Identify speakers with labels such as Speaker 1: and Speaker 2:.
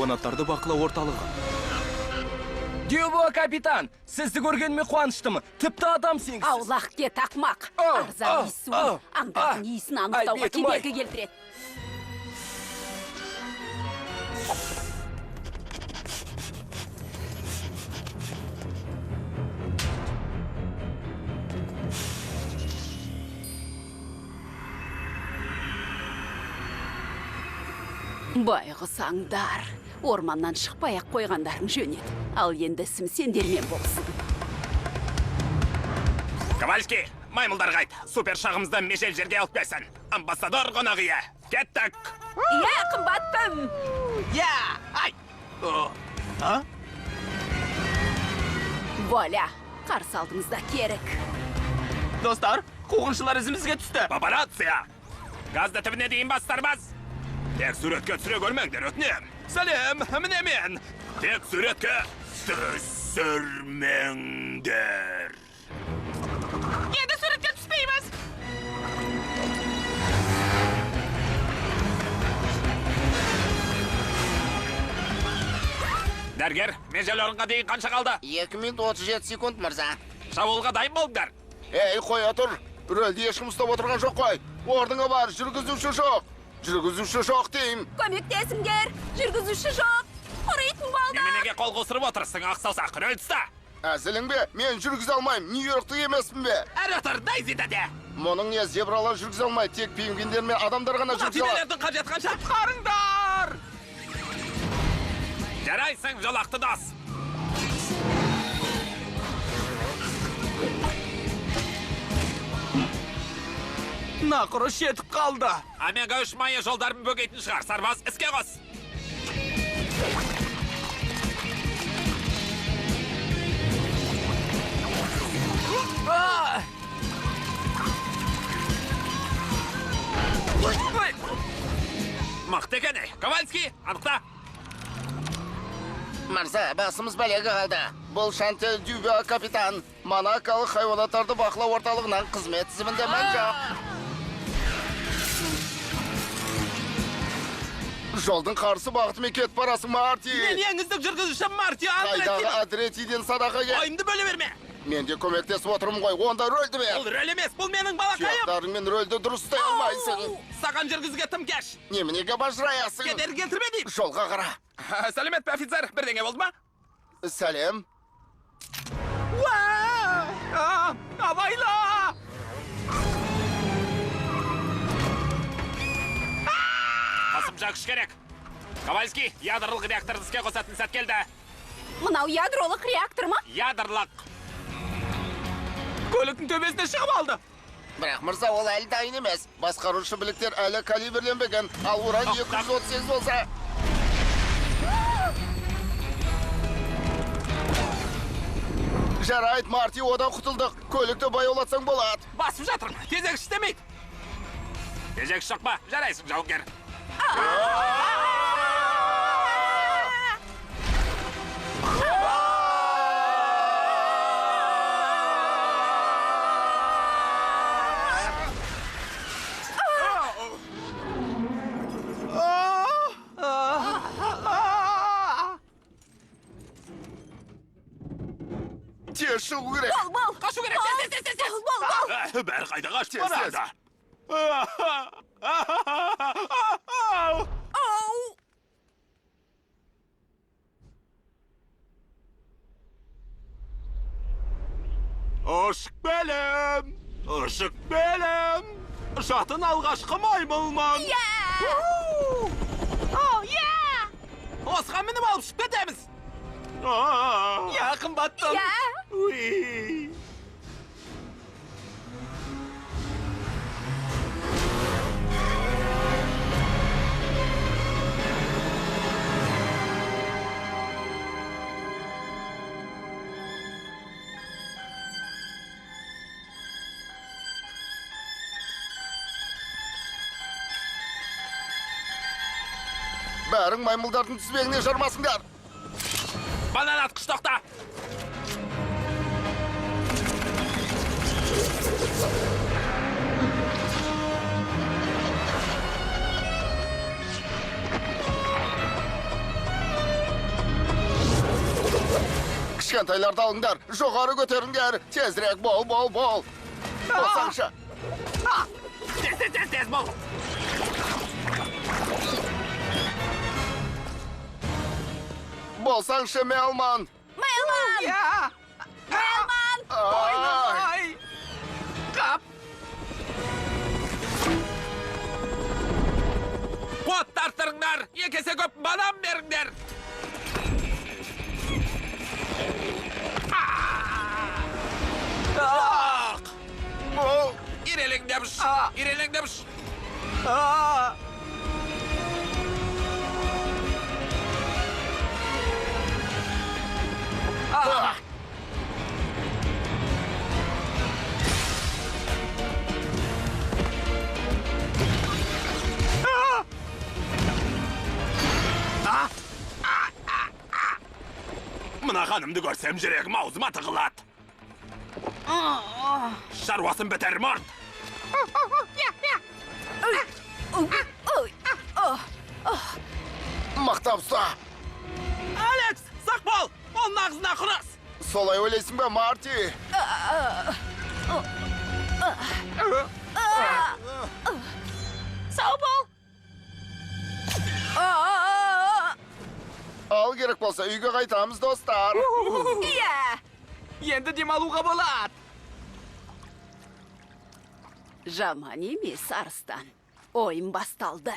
Speaker 1: Hayvanatlardı бақылау орталығы.
Speaker 2: Дюбо капитан, сізді көргеніме қуаныштымын. Тіпті адам сенсіз.
Speaker 3: Аулақ кет ақмақ. Арзан иісу. Аңдардың иісін анықтауға кедергі келтіреді. Байғұс аңдар. Орманнан шықпай-ақ қойғандарың жөн еді. Ал енді ісім сендермен болсын.
Speaker 4: Ковальский, маймылдар қайт. Супер шағымызды межел жерге алып келсін. Амбассадор қонағыя. Кеттік.
Speaker 3: Иә, қымбаттым.
Speaker 4: Я! Ай!
Speaker 3: Воля, қарсы алдыңызда керік.
Speaker 1: Достар, қуғыншылар ізімізге түсті.
Speaker 4: Папарация! Газды түбіне дейін бастармыз. Тек суретке түсіре көрмеңдер, өтінем. Сәлем, міне мен. Тек суретке түсірмеңдер.
Speaker 5: Енді суретке түспейміз.
Speaker 4: Дәргер, межел орынға дейін қанша қалды?
Speaker 6: 2 минут 37 секунд, мырза.
Speaker 4: Шабуылға дайын болыңдар.
Speaker 7: Ей, қоя тұр. Рөлді ешкім ұстап отырған жоқ қой. Ордыңа бар, жүргізуші жоқ. Жүргізуші жоқ дейм.
Speaker 3: Көмектесіңдер, жүргізуші жоқ. Құрайтын балдар.
Speaker 4: Неменеге қол қосырып отырсың, ақсаусақ, рөл тұста.
Speaker 7: Әзілің бе? Мен жүргізе алмайм. Нью-Йорктық емеспін бе?
Speaker 4: Әрі отыр, Дайзи дәде.
Speaker 7: Мұның не зебралар жүргізе алмай, тек пингвиндер мен адамдар ғана жүргізе алады.
Speaker 4: Тиделердің қажет қанша қарыңдар! Жарайсың, жолақты дос.
Speaker 1: Нақұры шетіп қалды.
Speaker 4: Омега 3 майы жолдарын бөгейтін шығар, сарбаз, іске қос. Мықты екен, Ковальский, анықта.
Speaker 6: Мырза, басымыз бәлеге қалды.
Speaker 7: Бұл Шантел Дюбе капитан. Монакалық хайванаттарды бақылау орталығынан қызмет тізімінде мән жоқ. Жолдың қарсы бағытымен кетіп барасың, Марти.
Speaker 1: Мен еңіздік жүргізуші Марти
Speaker 7: Қайдағы
Speaker 1: Андрети.
Speaker 7: Адретиден садаға кел.
Speaker 1: Ойымды бөле берме.
Speaker 7: Мен де көмектесіп отырмын ғой, онда рөлді бер.
Speaker 1: Бұл рөл емес, бұл менің балақайым.
Speaker 7: Сүйақтарыңмен рөлді дұрыстай алмайсың.
Speaker 1: Саған жүргізуге тым кеш.
Speaker 7: Неменеге бажыраясың?
Speaker 1: Кедергі келтірме деймін.
Speaker 7: Жолға қара.
Speaker 4: Сәлемет пе, офицер, бірдеңе болды ма?
Speaker 7: Сәлем.
Speaker 1: Абайла!
Speaker 4: Қосымша күш керек. Ковальский, ядролық реакторды іске қосатын сәт келді.
Speaker 3: Мынау ядролық реактор ма?
Speaker 4: Ядрлық.
Speaker 1: Көліктің төбесіне шығып алды.
Speaker 6: Бірақ мырза, ол әлі дайын емес.
Speaker 7: Басқарушы біліктер әлі калибрленбеген, ал уран 238 болса. Жарайды, Марти, одан құтылдық. Көлікті баяулатсаң болады.
Speaker 4: Басып жатырмын, тезек істемейді. Тезек шықпа, жарайсың, жауынгер.
Speaker 7: Тез шығу керек.
Speaker 3: Бол.
Speaker 4: Қашу керек, тез.
Speaker 3: Бол.
Speaker 4: Бәрі қайда қашып
Speaker 7: Тез.
Speaker 4: барады.
Speaker 1: Ұшық бәлем, ұшық бәлем. Жатын алғашқы маймылман. Осыған мініп алып шып кетеміз. Я қымбаттым. Уи.
Speaker 7: Бәрің маймылдардың тізбегіне жармасыңдар.
Speaker 4: Банан атқыш тоқта.
Speaker 7: Kişkentaylarda alınlar. Joğarı götürünler. Tezrek bol. Bolsangşı.
Speaker 4: Tez bol.
Speaker 7: Bolsangşı Melman.
Speaker 3: Melman!
Speaker 1: Ya!
Speaker 3: Melman!
Speaker 1: Ay! Kap!
Speaker 4: Kuat tartırınlar. Yekese köp banam veringler.
Speaker 7: Bol.
Speaker 4: İrelek demiş. İrelek demiş.
Speaker 1: Aa!
Speaker 7: Ah.
Speaker 4: Mına hanımdı görsem jireğim ağzıma tıkılat. Şarvasın beter mart.
Speaker 7: Maktapsa.
Speaker 1: Alex! Sak bol! Onun ağzına kırız!
Speaker 7: Solay öylesin be Marty.
Speaker 5: Sağ ol.
Speaker 7: Al gerek bolsa uyga qaytamız dostlar.
Speaker 3: Iya!
Speaker 1: Endi demaluga bo'lat!
Speaker 3: Жаман емес, Арыстан. Ойын басталды.